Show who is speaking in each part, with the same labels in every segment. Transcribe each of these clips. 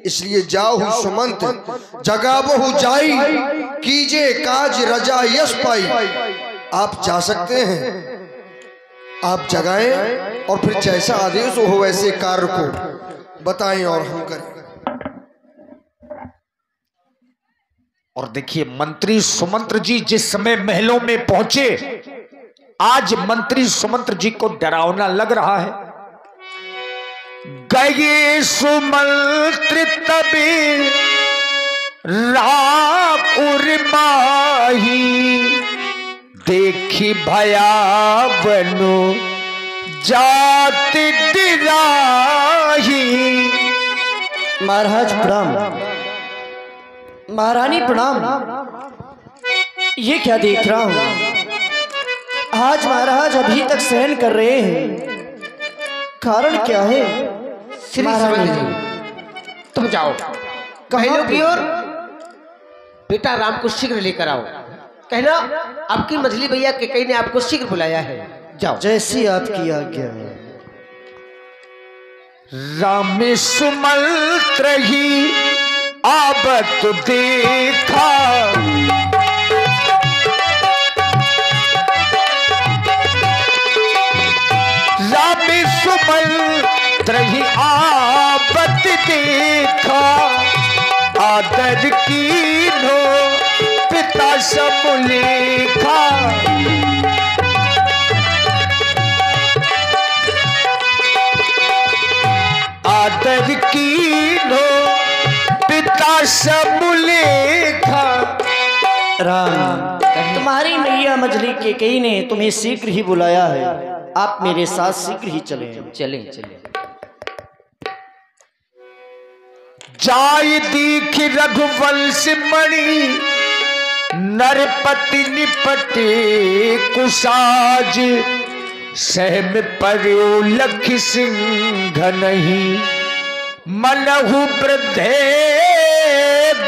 Speaker 1: इसलिए जाहु सुमंत जगाबहु जाई, कीजे काज रजा यश पाई। आप जा सकते हैं, आप जगाएं और फिर जैसा आदेश हो वैसे कार्य को बताएं और हम करें।
Speaker 2: और देखिए मंत्री सुमंत्र जी जिस समय महलों में पहुंचे, आज मंत्री सुमंत्र जी को डरावना लग रहा है। गए सुमंत्र तभी राकुर माही, देखी भयावनु जात दिराही।
Speaker 3: महाराज प्रणाम, महारानी प्रणाम। ये क्या देख रहा हूं? आज महाराज अभी तक सहन कर रहे हैं, कारण क्या है?
Speaker 4: महारानी तुम जाओ कहलो की ओर, बेटा राम को शीघ्र लेकर आओ। कहना आपकी मझली भैया के कई ने आपको शीघ्र बुलाया है, जाओ।
Speaker 3: जैसी आपकी आज्ञा है।
Speaker 2: राम सुमंत्र ही आबत देखा, राम सुमंत्र ही आबत देखा। आदर कीन्हो पिता समलेखा, आदर कीन्हो पिता समलेखा।
Speaker 3: राम, तुम्हारी मैया मजली के कई ने तुम्हें शीघ्र ही बुलाया है, आप मेरे साथ शीघ्र ही चलें।
Speaker 4: चलें चलें।
Speaker 2: जाय दीख रघुवंश मणि, नरपति निपटे कुसाज। सहम पर्यो लख सिंह नहीं, मनहु वृद्धे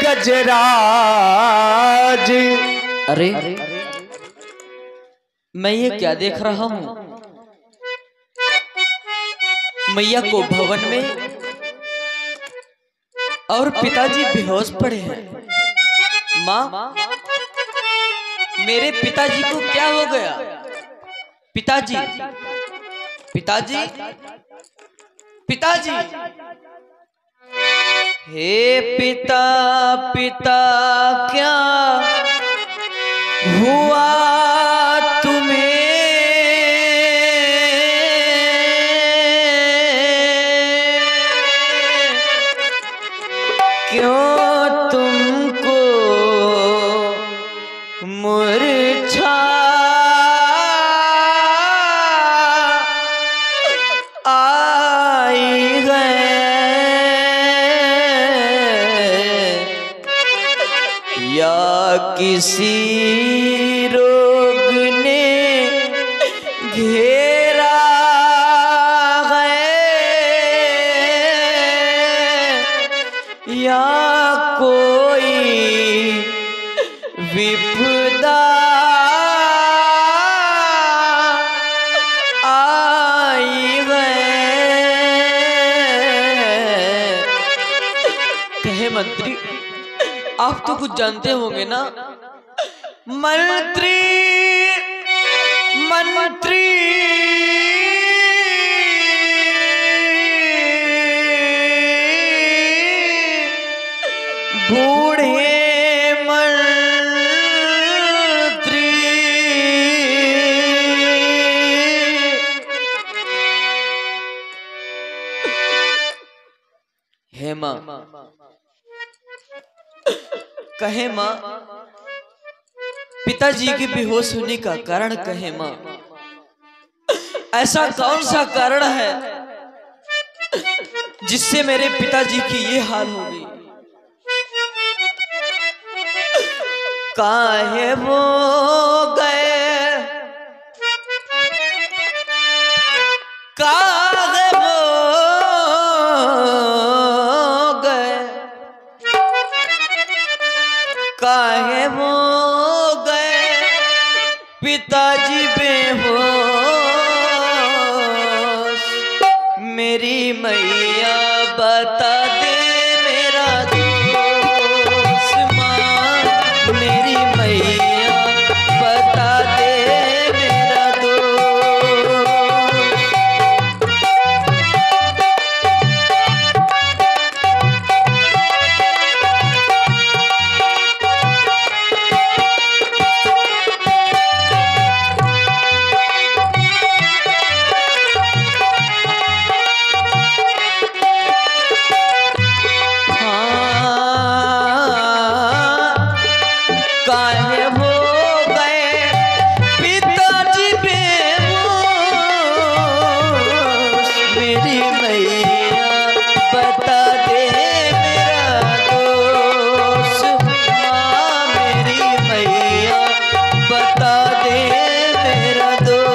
Speaker 2: गजराज।
Speaker 3: अरे मैं ये क्या देख रहा हूं? मैया को भवन में और पिताजी बेहोश पड़े हैं। माँ, मेरे पिताजी को क्या हो गया? पिताजी, पिताजी, पिताजी। हे पिता, पिता क्या हुआ तुम्हें? क्यों तुमको मूर्छा आई है? या किसी रोग ने घेरा है, या कोई विपदा आई है? कहे मंत्री, आप तो कुछ जानते होंगे ना? मंत्री, मंत्री, बूढ़े मंत्री। हे माँ, कहे माँ, पिताजी के बेहोश होने का कारण कहे माँ? ऐसा कौन सा कारण है जिससे मेरे पिताजी की ये हाल होगी? काहे वो गए, काहे वो गए, काहे हो गए पिताजी बेहोश, मेरी मैया बता दे मेरा दोस्त माँ, मेरी मैया बता दे मेरा दोस्त। काहे हो गए पिताजी बेहोश, मेरी मैया बता दे मेरा दोस्त माँ, मेरी मैया बता दे मेरा दोस्त।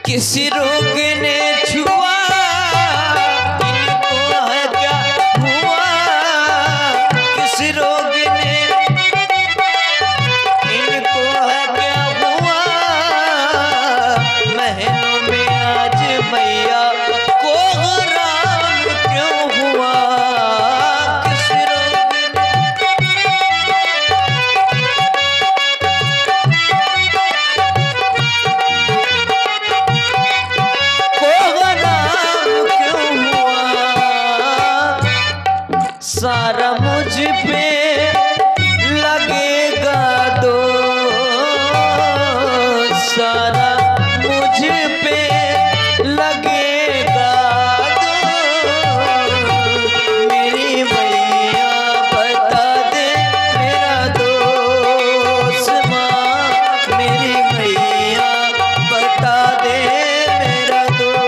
Speaker 3: किसी रोग ने छुआ इनको है क्या हुआ, किसी रोग ने इनको है क्या हुआ, महलों में आज मैया को आराम क्यों हुआ, किसी रोग सारा मुझ पे लगेगा दोष, सारा मुझ पे लगेगा दोष, मेरी मैया बता दे मेरा दोस्त माँ, मेरी मैया बता दे मेरा दोस्त।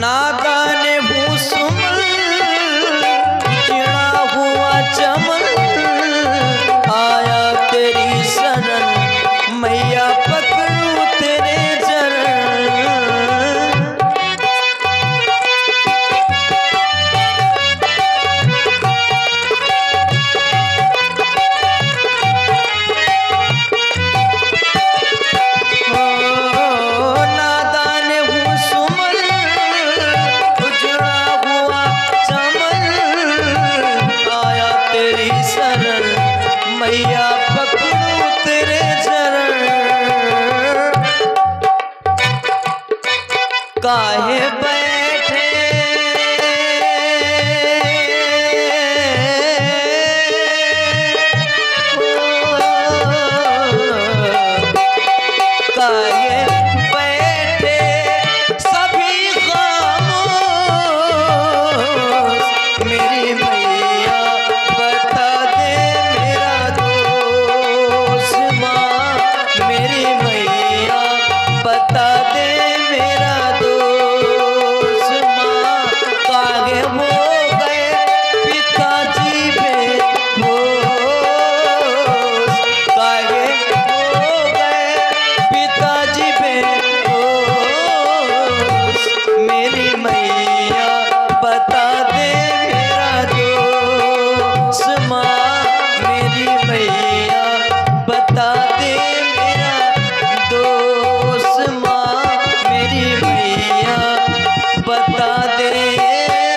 Speaker 3: नादान भूसुमल चिड़ा हुआ चमन, आया तेरी शरण मैया पकड़ूं तेरे चरण। नादान भूसुमल मैया पकड़ूं तेरे चरण, काहे बैठे काहे बैठे सभी खामोश, मेरी मैया बता दे मेरा दोस्त माँ, मेरी मैया बता दे मेरा दोस्त माँ। काहे हो गए पिताजी बेहोश, काहे हो गए पिताजी बेहोश, मेरी मैया बता दे मेरा दोस्त माँ, मेरी मैया बता दे मेरा दोस्त माँ, मेरी मैया बता दे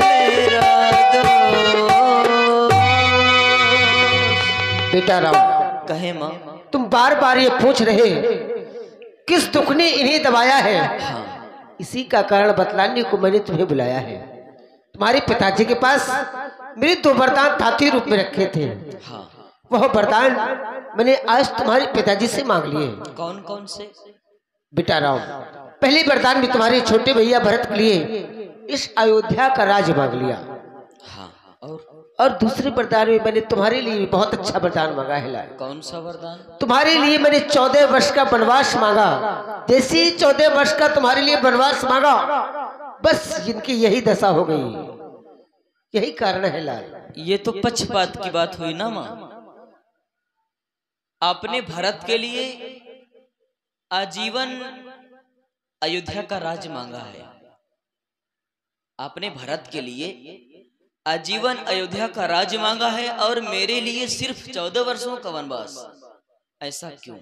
Speaker 3: मेरा दोस्त।
Speaker 4: बेटा राम,
Speaker 3: कहे माँ,
Speaker 4: तुम बार बार ये पूछ रहे किस दुख ने इन्हें दबाया है, इसी का कारण बतलाने को मैंने तुम्हें बुलाया है। तुम्हारे पिताजी के पास मेरे 2 वरदान धातु रूप में रखे थे।
Speaker 5: हाँ।
Speaker 4: वह वरदान मैंने आज तुम्हारे पिताजी से मांग लिए।
Speaker 5: कौन कौन से?
Speaker 4: बेटा राम, पहले वरदान में तुम्हारे छोटे भैया भरत के लिए इस अयोध्या का राज मांग लिया।
Speaker 5: हाँ।
Speaker 4: और दूसरे वरदान में मैंने तुम्हारे लिए बहुत अच्छा वरदान मांगा है लाल।
Speaker 5: कौन सा वरदान?
Speaker 4: तुम्हारे लिए मैंने 14 वर्ष का वनवास मांगा। जैसे ही 14 वर्ष का तुम्हारे लिए वनवास मांगा, बस जिनकी यही दशा हो गई। यही कारण है लाल।
Speaker 5: ये तो पक्षपात की बात हुई ना माँ। आपने भरत के लिए आजीवन अयोध्या का राज मांगा है। आपने भरत के लिए आजीवन अयोध्या का राज मांगा है और मेरे लिए सिर्फ 14 वर्षों का वनवास। ऐसा क्यों?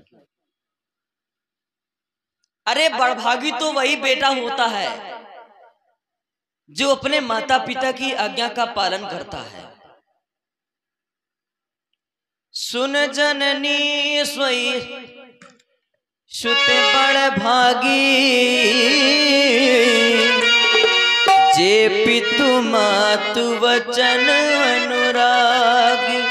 Speaker 5: अरे बड़भागी तो वही बेटा होता है जो अपने माता पिता की आज्ञा का पालन करता है। सुन जननी सोई सुत बड़ भागी, जे पितु मातु वचन अनुरागी।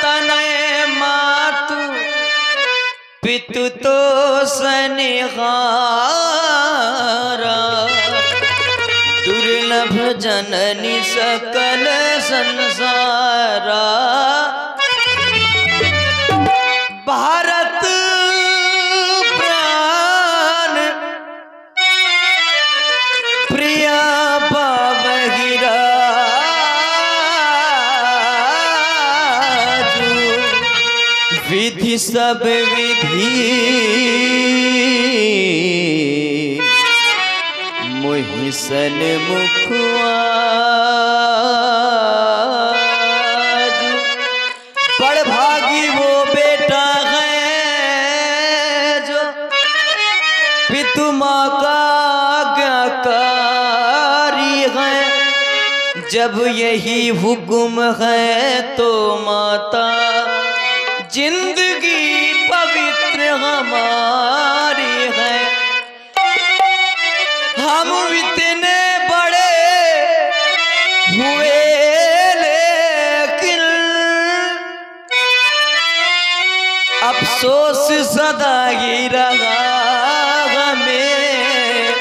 Speaker 5: तनय मातु पितु तो सनिहारा, दुर्लभ जननी सकल संसारा। भारत प्राण प्रिया बाबगिरा, विधि सब विधि मोहिसन मुखुआ। बड़ भागी वो बेटा है जो पितु माँ का आज्ञाकारी है। जब यही हुक्म है तो माता जिंदगी पवित्र हमारी है। हम इतने बड़े हुए लेकिन अफसोस सदा ही रहा हमें।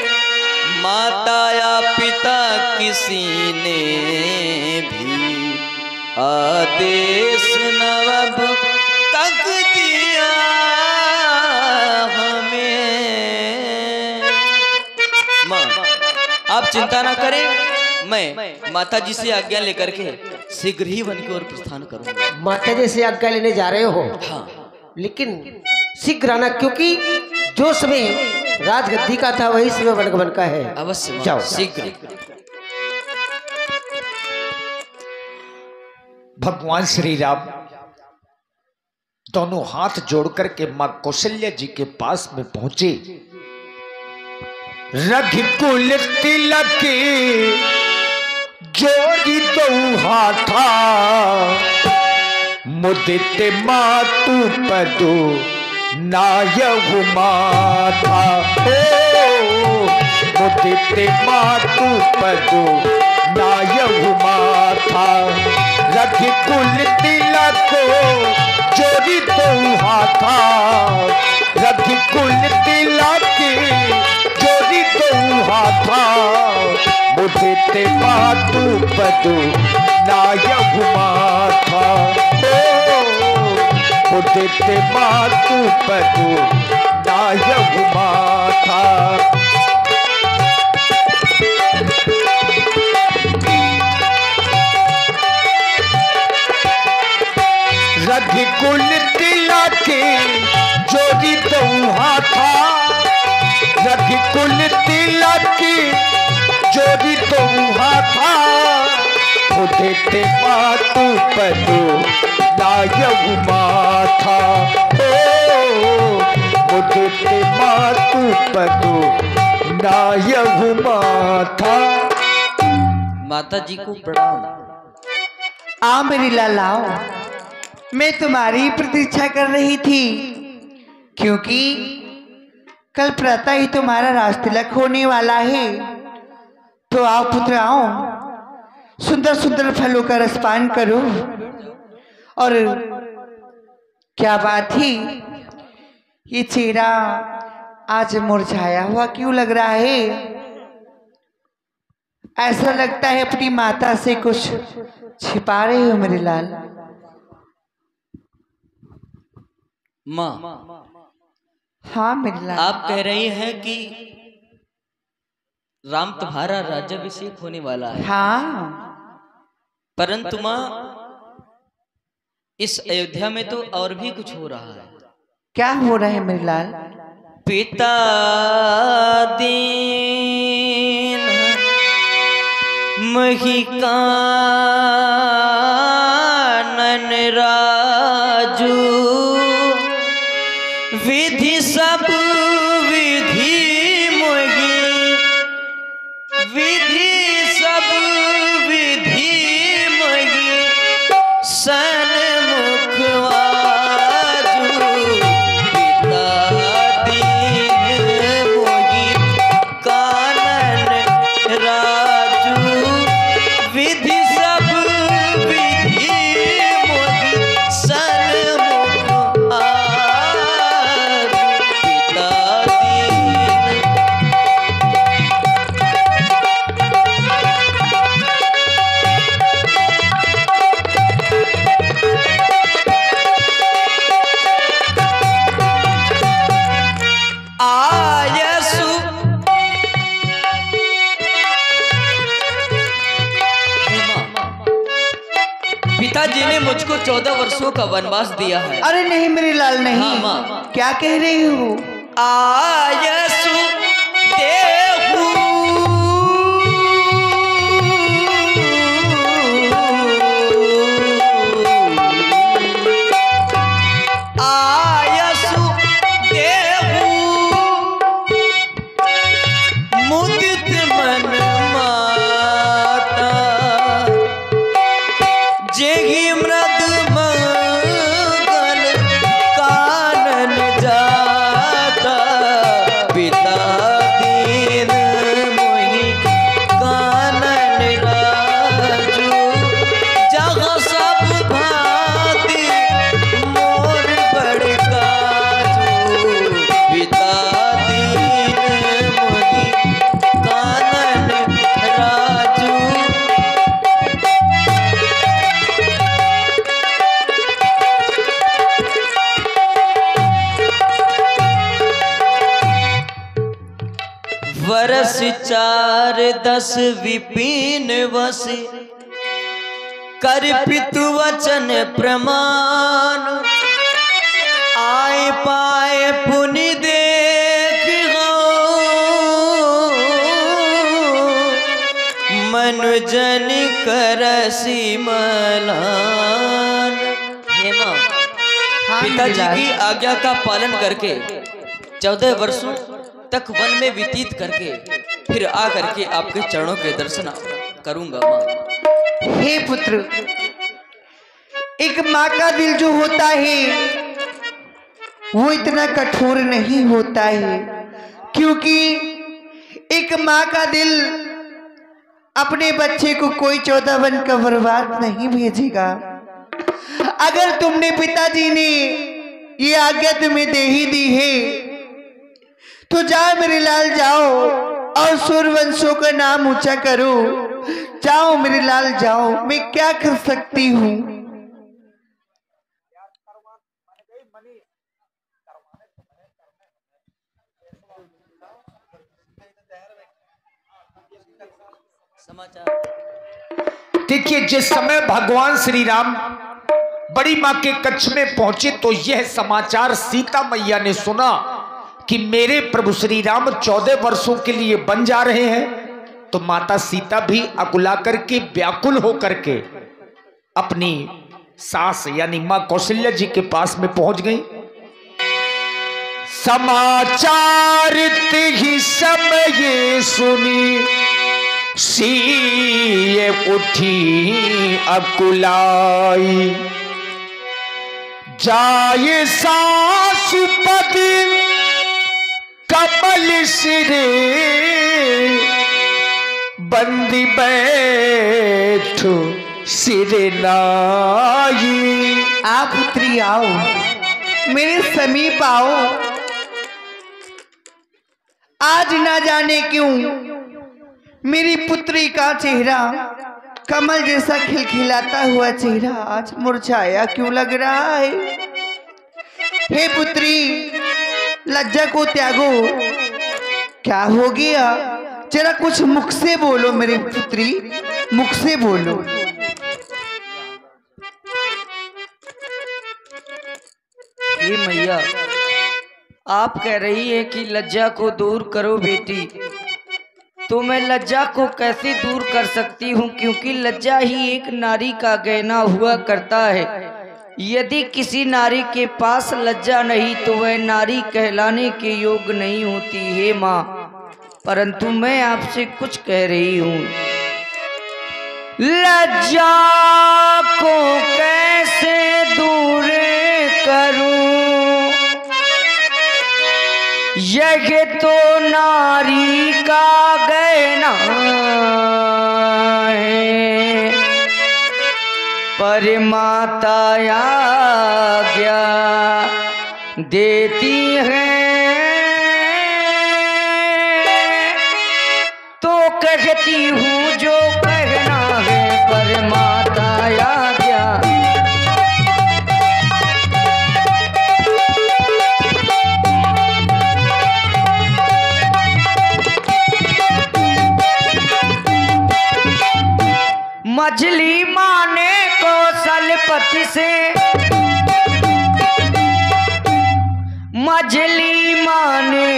Speaker 5: माता या पिता किसी ने भी आदेश न अब तक दिया हमें। माँ आप चिंता ना करें, मैं माता जी से आज्ञा लेकर के शीघ्र ही वन की ओर प्रस्थान करूंगा।
Speaker 4: माता जी से आज्ञा लेने जा रहे हो?
Speaker 5: हाँ।
Speaker 4: लेकिन शीघ्र आना, क्योंकि जो समय राजगद्दी का था वही समय वनगमन का है।
Speaker 5: अवश्य
Speaker 4: जाओ
Speaker 5: शीघ्र।
Speaker 2: भगवान श्री राम दोनों हाथ जोड़कर के मां कौशल्या जी के पास में पहुंचे। रघुकुल तिलक जोड़ी दो हाथा, मुदित मातु पदो नायहु माथा। मुदित मातु पदो नायहु माथा। रघुकुल तिलक जोड़ी दो हाथा, रघुकुल तिलक जोड़ी दो हाथा। मुदित मातु पदो नायहु माथा। मुदित मातु पदो नायहु माथा। रघुकुल तिलक जोड़ी दो हाथा, रघुकुल तिलक जोड़ी दो हाथा। मुदित मातु पदो नायहु माथा। मुदित मातु पदो नायहु माथा।
Speaker 5: माता जी को प्रणाम।
Speaker 3: आ मेरी लालाओ, मैं तुम्हारी प्रतीक्षा कर रही थी, क्योंकि
Speaker 6: कल प्रातः ही तुम्हारा राज तिलक होने वाला है। तो आओ पुत्र आओ, सुंदर सुंदर फलों का रसपान करो। और क्या बात ही, ये चेहरा आज मुरझाया हुआ क्यों लग रहा है? ऐसा लगता है अपनी माता से कुछ छिपा रहे हो मेरे लाल।
Speaker 5: माँ,
Speaker 6: हाँ मेरे लाल।
Speaker 5: आप कह रही हैं कि राम तुम्हारा राज्याभिषेक होने वाला है।
Speaker 6: हाँ,
Speaker 5: परंतु माँ, इस अयोध्या में तो और भी कुछ हो रहा है।
Speaker 6: क्या हो रहा है मेरे लाल?
Speaker 5: पिता दीन महिकानन राजू, विधि सब विधि मोहि, विधि सब विधि मोहि, सन्मुख आजू, पिता दीन मोहि कानन राजू, विधि सब विधि मोहि, सन्मुख आजू, पिता दीन। आयसु पिताजी ने मुझको 14 वर्षों का वनवास दिया है।
Speaker 6: अरे नहीं मेरे लाल नहीं।
Speaker 5: हाँ, माँ।
Speaker 6: क्या कह रही हो?
Speaker 5: आयसु देहु आयसु देहु मुदित मन माता, जेहि मृद मंगल कानन जाता, पिता दीन मोहि कानन राजू, जहाँ सब भांति मोर बड़ काजू, पिता दीन मोहि कानन राजू। वर्ष 4-10 विपिन वस, कर पितु वचन प्रमाण, आए पाए पुनि देख मनुजन करसी मलान। हे माँ,
Speaker 6: हाँ मेरे
Speaker 5: पिताजी
Speaker 6: लाल।
Speaker 5: की आज्ञा का पालन करके 14 वर्षों तक वन में व्यतीत करके फिर आ करके आपके चरणों के दर्शन करूंगा माँ।
Speaker 6: हे पुत्र, एक माँ का दिल जो होता है वो इतना कठोर नहीं होता है, क्योंकि एक माँ का दिल अपने बच्चे को कोई 14 वन का बर्बाद नहीं भेजेगा। अगर तुमने पिताजी ने ये आज्ञा तुम्हें दे ही दी है तो जाओ मेरे लाल, जाओ और सूर्यवंशों का नाम ऊंचा करो। जाओ मेरे लाल जाओ, मैं क्या कर सकती हूँ।
Speaker 5: समाचार
Speaker 2: देखिए, जिस समय भगवान श्री राम बड़ी मां के कच्छ में पहुंचे तो यह समाचार सीता मैया ने सुना कि मेरे प्रभु श्री राम 14 वर्षों के लिए बन जा रहे हैं। तो माता सीता भी अकुला करके व्याकुल होकर के अपनी सास यानी मां कौशल्या जी के पास में पहुंच गई। समाचार ही समय सुनी सीए उठी अकुलाई, जाए सासुपति कब लाल सिरे बंदी बैठो सिरे नाई।
Speaker 6: आप पुत्री आओ, मेरे समीप आओ। आज ना जाने क्यों मेरी पुत्री का चेहरा, कमल जैसा खिलखिलाता हुआ चेहरा आज मुरझाया क्यों लग रहा है। हे पुत्री, लज्जा को त्यागो। क्या हो गया? जरा कुछ मुख से बोलो मेरी पुत्री, मुख से बोलो।
Speaker 5: हे मैया, आप कह रही है कि लज्जा को दूर करो बेटी, तो मैं लज्जा को कैसे दूर कर सकती हूँ, क्योंकि लज्जा ही एक नारी का गहना हुआ करता है। यदि किसी नारी के पास लज्जा नहीं तो वह नारी कहलाने के योग्य नहीं होती है माँ। परंतु मैं आपसे कुछ कह रही हूँ। लज्जा को कैसे दूर करूं, यह तो नारी का गहना है, पर माता आज्ञा देती है तो कहती हूँ जो कहना है, पर माता आज्ञा। मछली माने कौशलपति से, मछली माने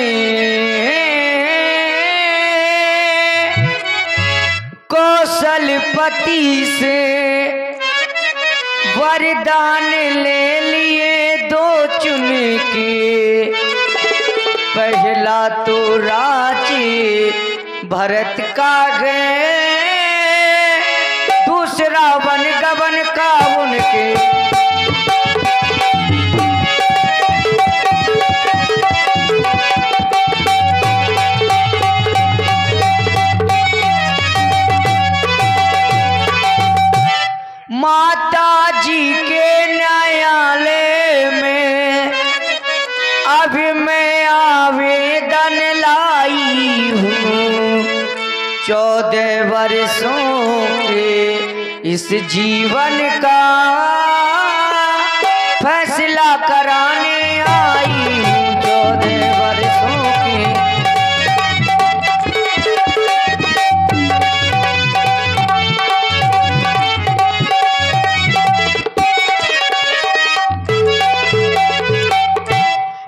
Speaker 5: कौशलपति से वरदान ले लिए दो चुन के। पहला तो राजे भरत का गए, दूसरा वन गवन का उनके। माता जी के न्यायालय में अभी मैं आवेदन लाई हूँ। 14 वर्षों के इस जीवन का फैसला कराने आई हूँ। 14 वर्षों के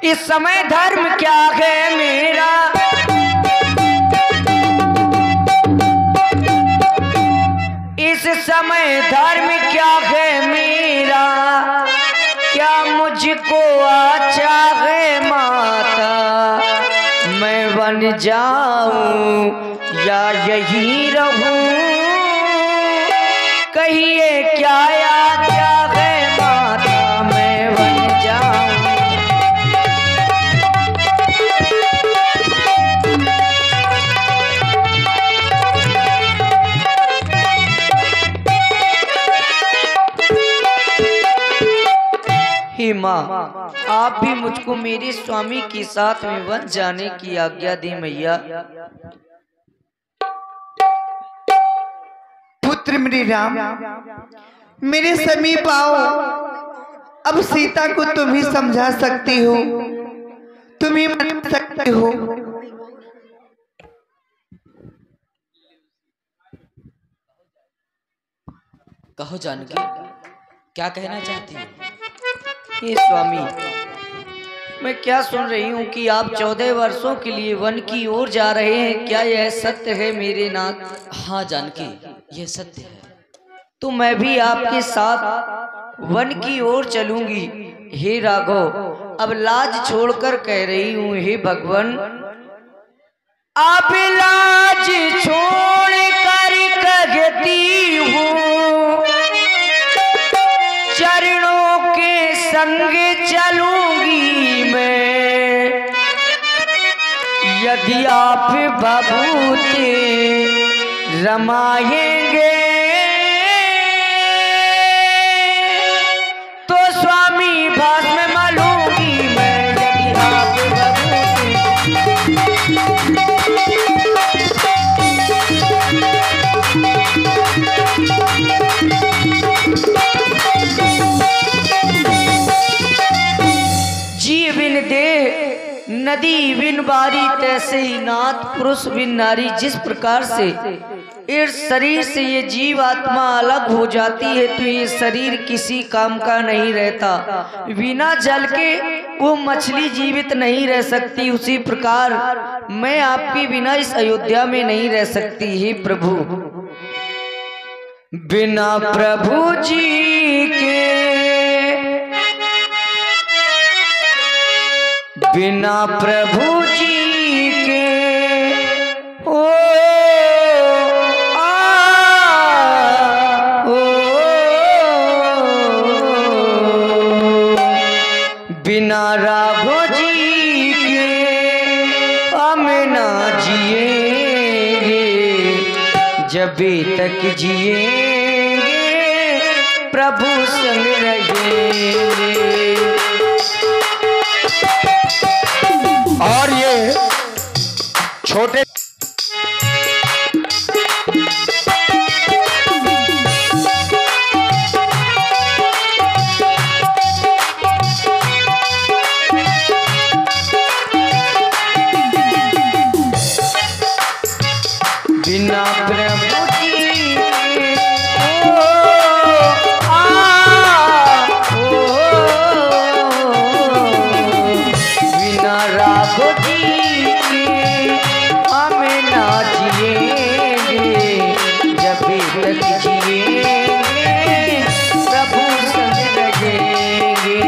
Speaker 5: इस समय धर्म क्या है मेरा, इस समय धर्म क्या है मेरा, क्या मुझको अच्छा है माता, मैं बन जाऊं या यहीं रहूं, कहिए क्या आज्ञा है माता, मैं बन जाऊं। हे माँ, आप भी मुझको मेरे स्वामी के साथ में वन जाने की आज्ञा दी मैया।
Speaker 6: पुत्र मेरे राम, मेरे समीप आओ। अब सीता को तुम ही समझा सकती हो, तुम ही मान सकते हो।
Speaker 5: कहो जानकी, क्या कहना चाहती हो? हे स्वामी, मैं क्या सुन रही हूँ कि आप 14 वर्षों के लिए वन की ओर जा रहे हैं, क्या यह सत्य है मेरे नाथ? हाँ जानकी, यह सत्य है। तो मैं भी आपके साथ वन की ओर चलूंगी। हे राघव, अब लाज छोड़कर कह रही हूँ, हे भगवान, अब लाज छोड़ कर कहती हूँ, चरणों के संग चलूंगी मैं, आप भभूति रमाएंगे तो स्वामी भास में मालूंगी मैं, यदि आप भभूति। जी बिन देह नदी बिन बारी, तैसे ही नाथ पुरुष बिन नारी। जिस प्रकार से इस शरीर से ये जीव आत्मा अलग हो जाती है तो ये शरीर किसी काम का नहीं रहता। बिना जल के वो मछली जीवित नहीं रह सकती, उसी प्रकार मैं आपके बिना इस अयोध्या में नहीं रह सकती। हे प्रभु, बिना प्रभु जी के, बिना प्रभु जी के ओ बिना राघव जी के हम ना जिएंगे, जब तक जिएंगे प्रभु संग रहेंगे।
Speaker 2: और ये छोटे
Speaker 5: बिना प्रभु जी के बिना राघव जी के हम ना जिएंगे, जब तक जिएंगे प्रभु संग रहेंगे।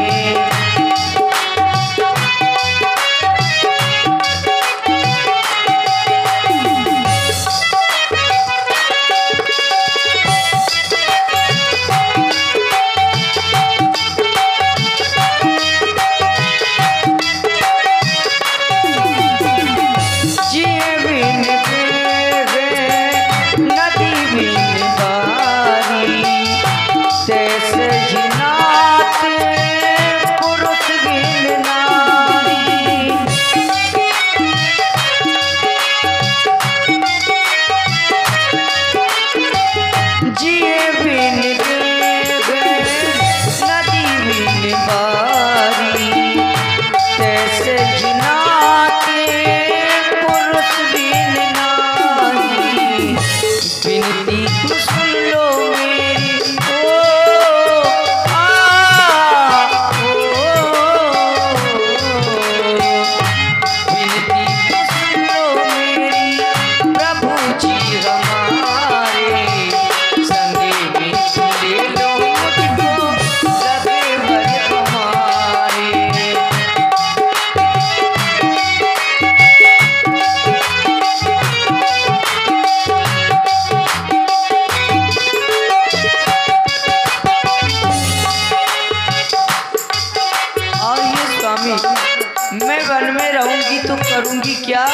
Speaker 5: मैं वन में रहूंगी तो करूंगी क्या?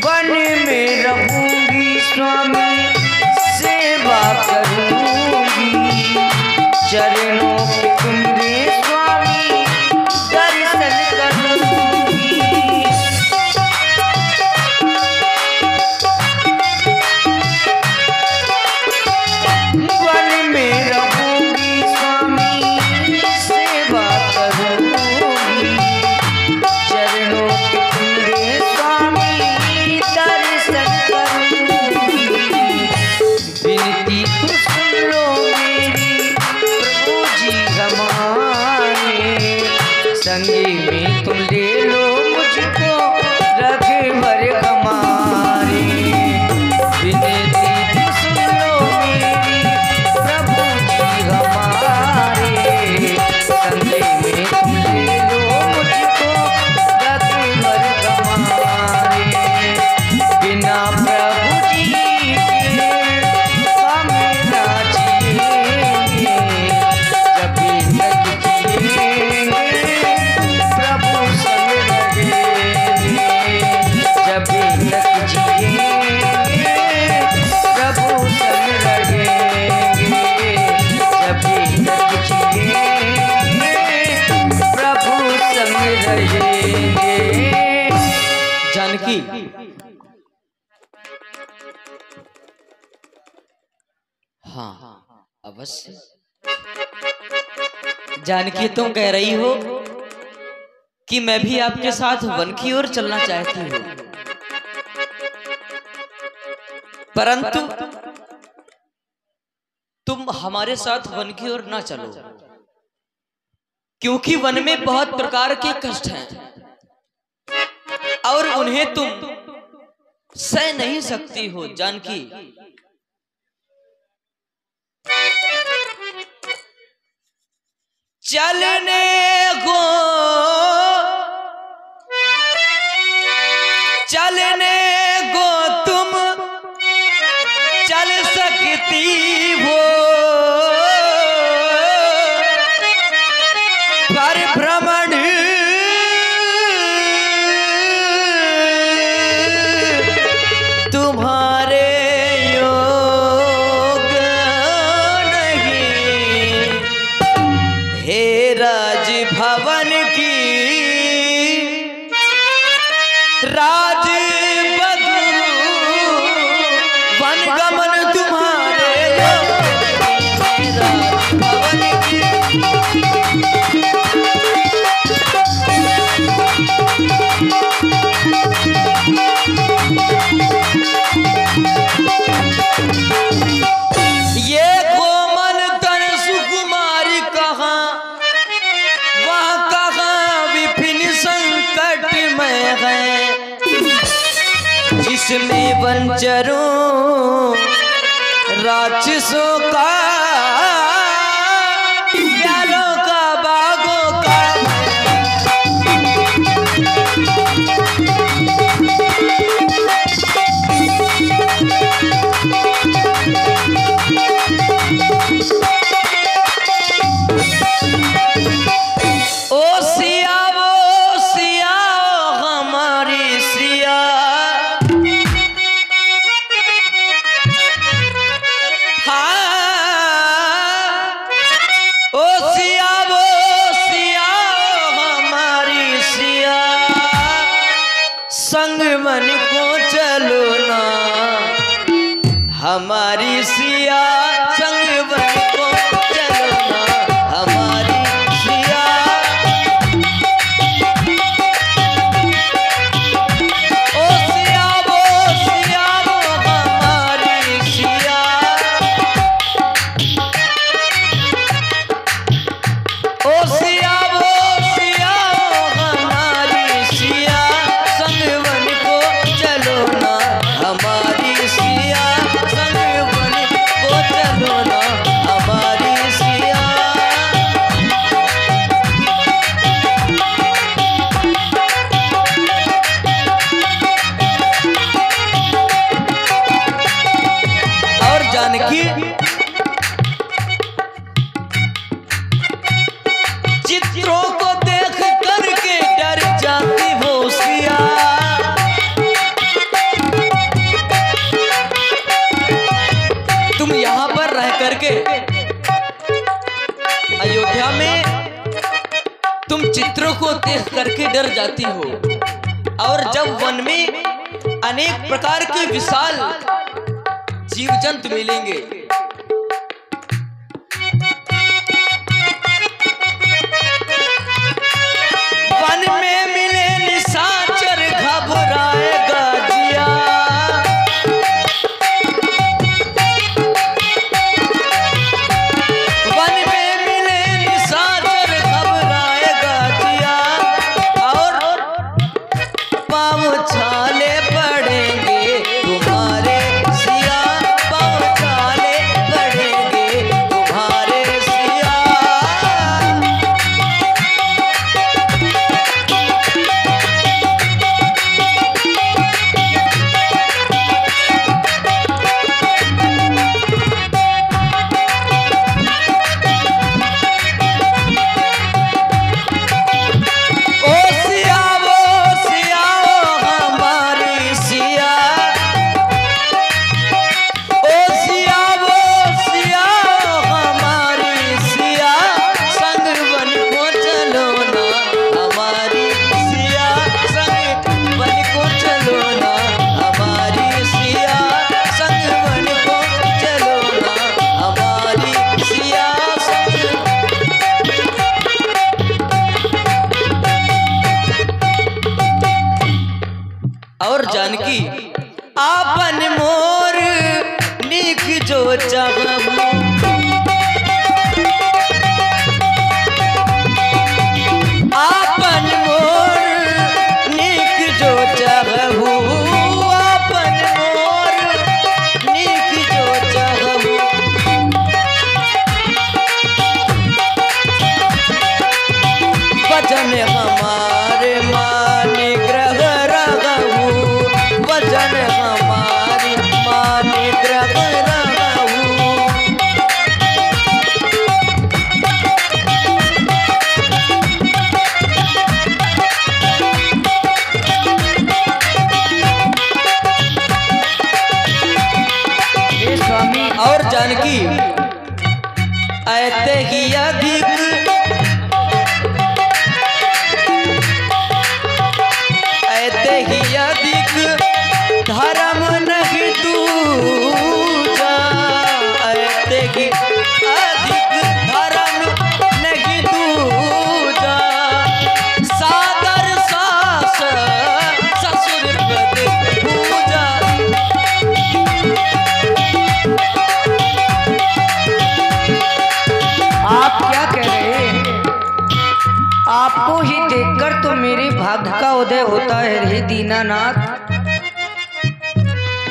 Speaker 5: वन में रहूंगी स्वामी, सेवा करूंगी, चरणों के तुमरे स्वामी दर्शन करूंगी। वन में रहूंगी स्वामी, सेवा करूंगी, चरणों के तुमरे स्वामी दर्शन करूंगी। विनती तो सुन लो मेरी प्रभु जी। जानकी, हाँ अवश्य। जानकी तुम कह रही हो कि मैं भी आपके साथ वन की ओर चलना चाहती हूँ, परंतु तुम हमारे साथ वन की ओर ना चलो, क्योंकि वन में बहुत प्रकार के कष्ट हैं और उन्हें तुम सह नहीं सकती हो। जानकी, चलने को तुम चल सकती हो, पर भ्रमण तुम्हारे योग नहीं। हे राजभवन की राज बधू, वन गमन तुम्हारे राजभवन की। ये कोमल तन सुकुमारी कहाँ, वह कहाँ विपिन संकट में है, जिसमें वंचरों राक्षसों का प्यालों का बागों का। ओ सिया हमारी सिया, हाँ ओ सिया हमारी सिया, संग मन को चलो ना हमारी सिया, संग मन को चलो ना हमारी सिया। ओ सिया हमारी सिया, ओ सिया हमारी सिया, संग वन को चलो ना हमारी सिया, संग वन को चलो ना हमारी सिया। और जानकी, चित्रों को देख करके डर जाती हो सिया, तुम यहाँ पर रह करके अयोध्या में तुम चित्रों को देख करके डर जाती हो, और जब वन में अनेक प्रकार के विशाल जीव जंतु मिलेंगे, वन में मिले निशाचर घबराएगा जिया, वन में मिले निशाचर घबराएगा जिया, और पाँव छाले पड़ेंगे तुम्हारे सिया, पाँव छाले जानकी आपन मोर निक जो चाहबू आपन मोर निक जो चाहबू आपन मोर निक जो चाहबू वचन हमारे माने ग्रह रहू वचन हमारे माने ग्रह रहू
Speaker 3: हे स्वामी,
Speaker 5: और जानकी ऐते ही अधिक ऐते ही अधिक धर्म नहीं दूजा ऐते ही अधिक धर्म नहीं दूजा सादर सास ससुर पद पूजा
Speaker 3: आप क्या कह रहे हैं? आपको ही देखकर तो मेरे भाग्य का उदय होता है। हे दीनानाथ,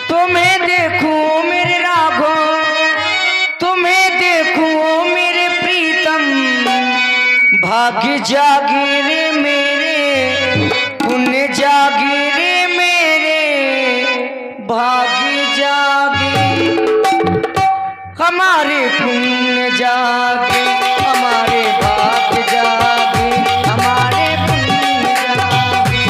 Speaker 3: तुम्हें देखूं मेरे राघो, तुम्हें देखूं मेरे प्रीतम, भाग्य जागे रे मेरे, पुण्य जागे रे मेरे, भाग्य जागे, हमारे पुण्य जागे, हमारे भाग्य जागे, हमारे पुण्य जागे।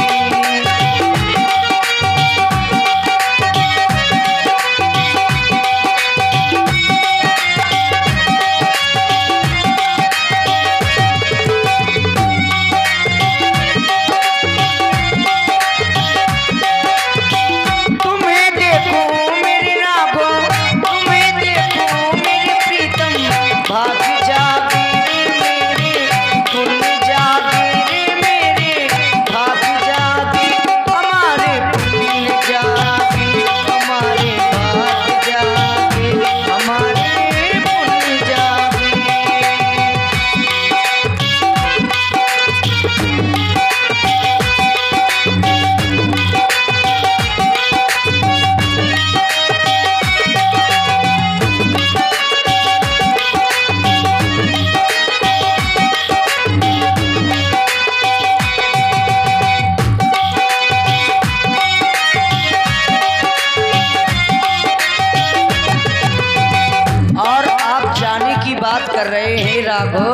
Speaker 3: तुम्हें देखो मेरे राघो, तुम्हें देखो मेरे प्रीतम, भाग्य जागे रे मेरे, पुण्य जागे रे मेरे, भाग्य जागे, हमारे पुण्य जागे, हमारे भाग्य जागे, हमारे पुण्य जागे। और आप जाने की बात कर रहे हैं राघव,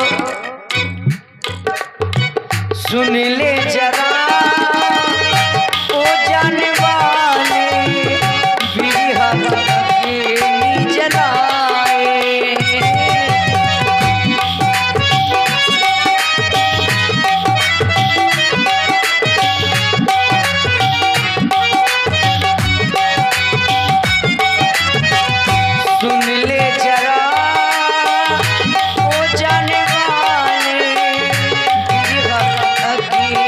Speaker 3: सुन ले जरा ओ जाने वाले, बिरहा अग्नि जलाए। सुन ले जरा ओ जाने वाले, बिरहा अग्नि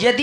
Speaker 5: यदि